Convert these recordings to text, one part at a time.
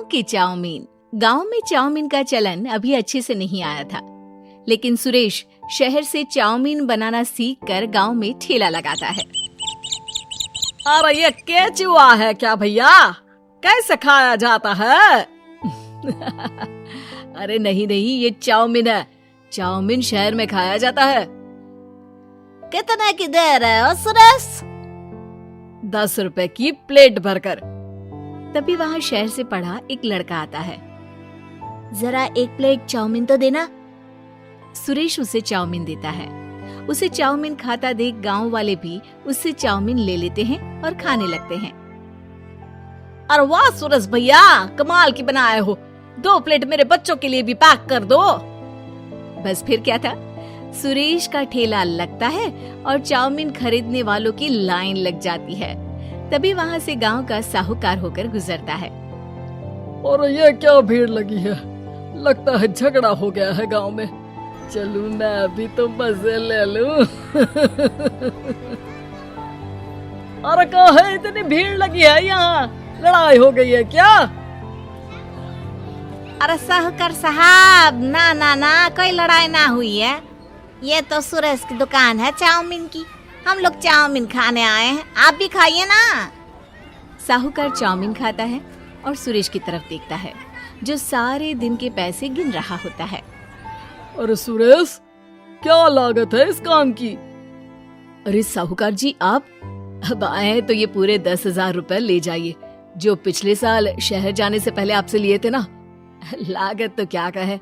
की चाउमीन। गांव में चाउमीन का चलन अभी अच्छे से नहीं आया था, लेकिन सुरेश शहर से चाउमीन बनाना सीखकर गांव में ठेला लगाता है। अरे ये केचुआ है क्या भैया? कैसे खाया जाता है? अरे नहीं, ये चाउमीन है। चाउमीन शहर में खाया जाता है। कितने की दे रहे हो सुरेश? 10 रुपए की प्लेट भरकर। तभी वहाँ शहर से पढ़ा एक लड़का आता है। जरा एक प्लेट चाउमीन तो देना। सुरेश उसे चाउमीन देता है। उसे चाउमीन खाता देख गांव वाले भी उससे चाउमीन ले लेते हैं और खाने लगते हैं। अरे वाह सुरेश भैया, कमाल की बनाए हो। 2 प्लेट मेरे बच्चों के लिए भी पैक कर दो। बस फिर क्या था, सुरेश का ठेला लगता है और चाउमीन खरीदने वालों की लाइन लग जाती है। तभी वहाँ से गांव का साहूकार होकर गुजरता है। और ये क्या भीड़ लगी है? लगता है झगड़ा हो गया है गांव में। चलूं मैं अभी तो मजे ले लूं। अरे कहाँ है, इतनी भीड़ लगी है यहाँ? लड़ाई हो गई है क्या? अरे साहूकार साहब, ना कोई लड़ाई ना हुई है। ये तो सुरेश की दुकान है चाउमीन की। हम लोग चाउमीन खाने आए हैं, आप भी खाइए ना। साहूकार चाउमीन खाता है और सुरेश की तरफ देखता है, जो सारे दिन के पैसे गिन रहा होता है। अरे सुरेश, क्या लागत है इस काम की? अरे साहूकार जी, आप अब आए तो ये पूरे 10,000 रुपए ले जाइए, जो पिछले साल शहर जाने से पहले आपसे लिए थे ना। लागत तो क्या कहे,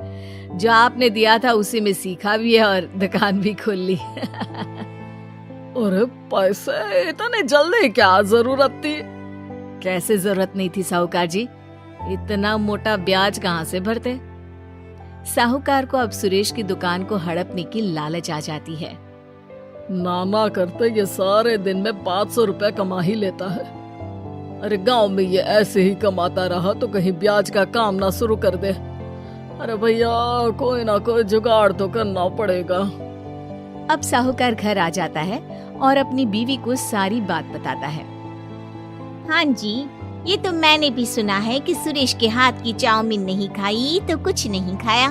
जो आपने दिया था उसी में सीखा भी है और दुकान भी खोल ली। अरे पैसे इतने जल्दी क्या जरूरत थी? कैसे जरूरत नहीं थी साहूकार जी, इतना मोटा ब्याज कहाँ से भरते। साहूकार को अब सुरेश की दुकान को हड़पने की लालच आ जाती है। नाना करते ये सारे दिन में 500 रुपए कमा ही लेता है। अरे गांव में ये ऐसे ही कमाता रहा तो कहीं ब्याज का काम ना शुरू कर दे। अरे भैया, कोई ना कोई जुगाड़ तो करना पड़ेगा। अब साहूकार घर आ जाता है और अपनी बीवी को सारी बात बताता है। हाँ जी, ये तो मैंने भी सुना है कि सुरेश के हाथ की चाउमीन नहीं खाई तो कुछ नहीं खाया।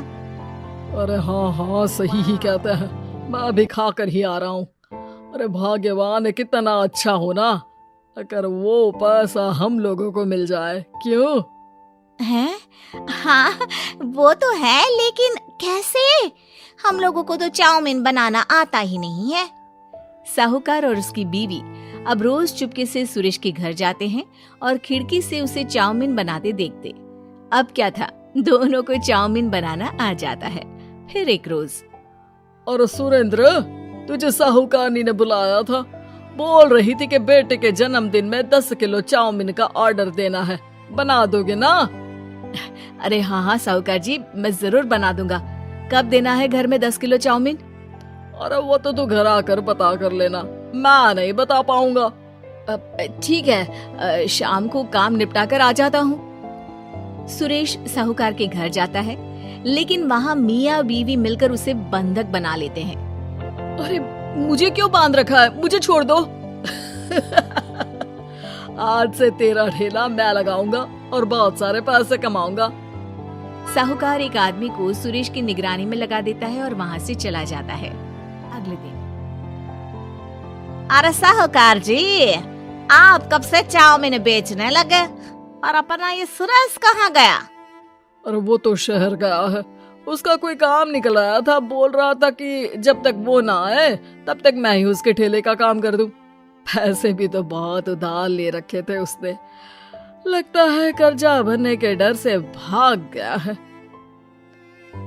अरे हाँ, सही ही कहते हैं। मैं भी खा कर ही आ रहा हूँ। अरे भाग्यवान है, कितना अच्छा हो ना अगर वो पैसा हम लोगों को मिल जाए। क्यों हैं? हाँ वो तो है, लेकिन कैसे? हम लोगों को तो चाउमीन बनाना आता ही नहीं है। साहूकार और उसकी बीवी अब रोज चुपके से सुरेश के घर जाते हैं और खिड़की से उसे चाउमीन बनाते देखते। अब क्या था, दोनों को चाउमीन बनाना आ जाता है। फिर एक रोज, और सुरेंद्र, तुझे साहूकारनी ने बुलाया था। बोल रही थी कि बेटे के जन्मदिन में 10 किलो चाउमीन का ऑर्डर देना है, बना दोगे ना? अरे हाँ साहूकार जी, मैं जरूर बना दूंगा। कब देना है घर में 10 किलो चाउमीन? अरे वो तो तू घर आकर पता कर लेना, मैं नहीं बता पाऊंगा। ठीक है, शाम को काम निपटा कर आ जाता हूँ। सुरेश साहूकार के घर जाता है, लेकिन वहाँ मियाँ बीवी मिलकर उसे बंधक बना लेते हैं। अरे मुझे क्यों बांध रखा है? मुझे छोड़ दो। आज से तेरा ठेला मैं लगाऊंगा और बहुत सारे पैसे कमाऊंगा। साहूकार एक आदमी को सुरेश की निगरानी में लगा देता है और वहाँ से चला जाता है। अगले दिन, अरे साहूकार जी, आप कब से चाउमीन बेचने लगे और अपना ये सुरेश कहाँ गया? अरे वो तो शहर गया है, उसका कोई काम निकल आया था। बोल रहा था कि जब तक वो ना आए तब तक मैं ही उसके ठेले का काम कर दूं। पैसे भी तो बहुत उधार ले रखे थे उसने। लगता है कर्जा भरने के डर से भाग गया है।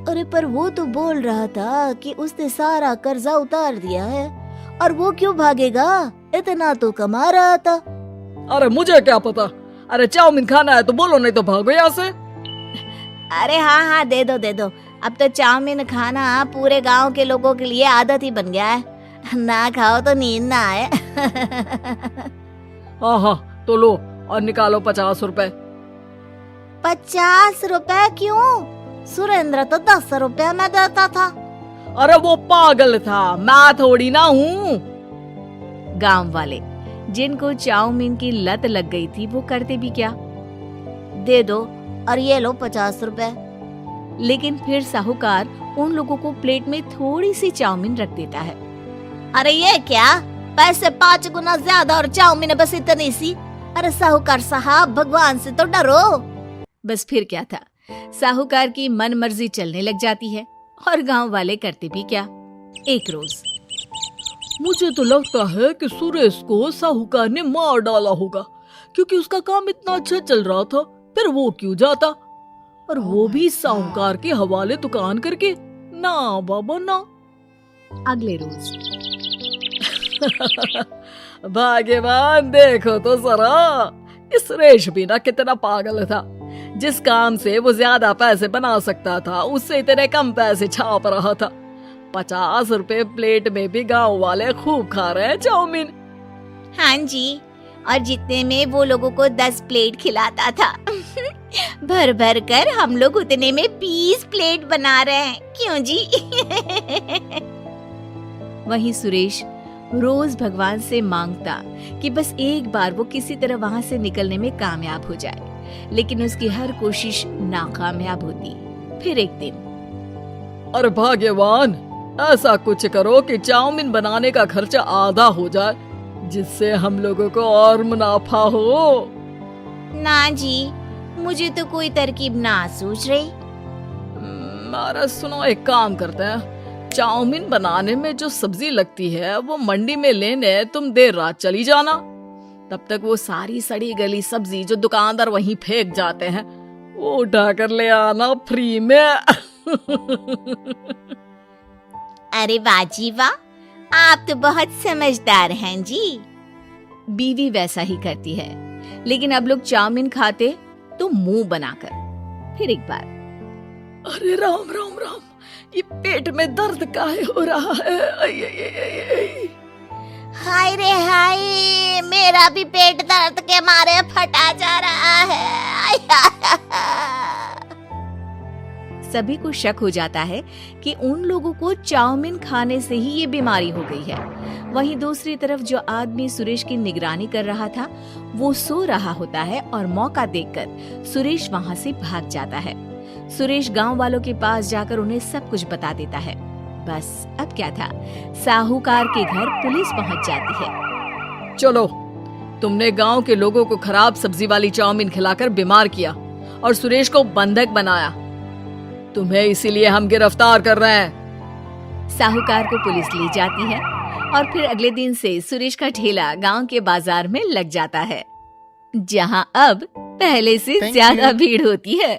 अरे पर वो तो बोल रहा था कि उसने सारा कर्जा उतार दिया है, और वो क्यों भागेगा? इतना तो कमा रहा था। अरे मुझे क्या पता। अरे चाउमीन खाना है तो बोलो, नहीं तो भागो यहाँ से। अरे हाँ, दे दो। अब तो चाउमीन खाना पूरे गांव के लोगों के लिए आदत ही बन गया है। ना खाओ तो नींद ना आए। हाँ, तो लो और निकालो 50 रुपए। 50 रुपए क्यों? सुरेंद्र तो 10 रुपए में देता था। अरे वो पागल था, मैं थोड़ी ना हूँ। गांव वाले जिनको चाउमीन की लत लग गई थी, वो करते भी क्या, दे दो, और ये लो 50 रुपए। लेकिन फिर साहूकार उन लोगों को प्लेट में थोड़ी सी चाउमीन रख देता है। अरे ये क्या, पैसे 5 गुना ज्यादा और चाउमीन बस इतनी सी। अरे साहूकार साहब, भगवान से तो डरो। बस फिर क्या था, साहूकार की मन मर्जी चलने लग जाती है और गांव वाले करते भी क्या। एक रोज मुझे तो लगता है कि सुरेश को साहूकार ने मार डाला होगा, क्योंकि उसका काम इतना अच्छा चल रहा था, फिर वो क्यों जाता, और वो भी साहूकार के हवाले दुकान करके। ना बाबा ना। अगले रोज भाग्यवान, देखो तो जरा, इस सुरेश भी ना कितना पागल था। जिस काम से वो ज्यादा पैसे बना सकता था, उससे इतने कम पैसे छाप रहा था। 50 रुपए प्लेट में भी गांव वाले खूब खा रहे हैं चाउमीन। हाँ जी, और जितने में वो लोगों को 10 प्लेट खिलाता था। भर भर कर हम लोग उतने में 20 प्लेट बना रहे हैं, क्यों जी? वहीं सुरेश रोज भगवान से मांगता कि बस एक बार वो किसी तरह वहां से निकलने में कामयाब हो जाए, लेकिन उसकी हर कोशिश नाकामयाब होती। फिर एक दिन, अरे भाग्यवान, ऐसा कुछ करो कि चाउमीन बनाने का खर्चा आधा हो जाए, जिससे हम लोगों को और मुनाफा हो। ना जी, मुझे तो कोई तरकीब ना सूझ रही। अरे सुनो, एक काम करते हैं, चाउमीन बनाने में जो सब्जी लगती है वो मंडी में लेने तुम देर रात चली जाना। तब तक वो सारी सड़ी गली सब्जी जो दुकानदार वहीं फेंक जाते हैं, वो उठा कर ले आना फ्री में। अरे वाह जी वाह, आप तो बहुत समझदार हैं जी। बीवी वैसा ही करती है, लेकिन अब लोग चाउमीन खाते तो मुंह बनाकर। फिर एक बार, अरे राम राम राम, ये पेट में दर्द काहे हो रहा है? आई, आई, आई, आई, आई। हाय रे हाय, मेरा भी पेट दर्द के मारे फटा जा रहा है। सभी को शक हो जाता है कि उन लोगों को चाउमीन खाने से ही ये बीमारी हो गई है। वहीं दूसरी तरफ जो आदमी सुरेश की निगरानी कर रहा था, वो सो रहा होता है और मौका देखकर सुरेश वहां से भाग जाता है। सुरेश गांव वालों के पास जाकर उन्हें सब कुछ बता देता है। बस अब क्या था, साहूकार के घर पुलिस पहुंच जाती है। चलो, तुमने गांव के लोगों को खराब सब्जी वाली चाउमीन खिलाकर बीमार किया और सुरेश को बंधक बनाया। तुम्हें इसीलिए हम गिरफ्तार कर रहे हैं। साहूकार को पुलिस ले जाती है और फिर अगले दिन से सुरेश का ठेला गांव के बाजार में लग जाता है, जहां अब पहले से ज्यादा भीड़ होती है।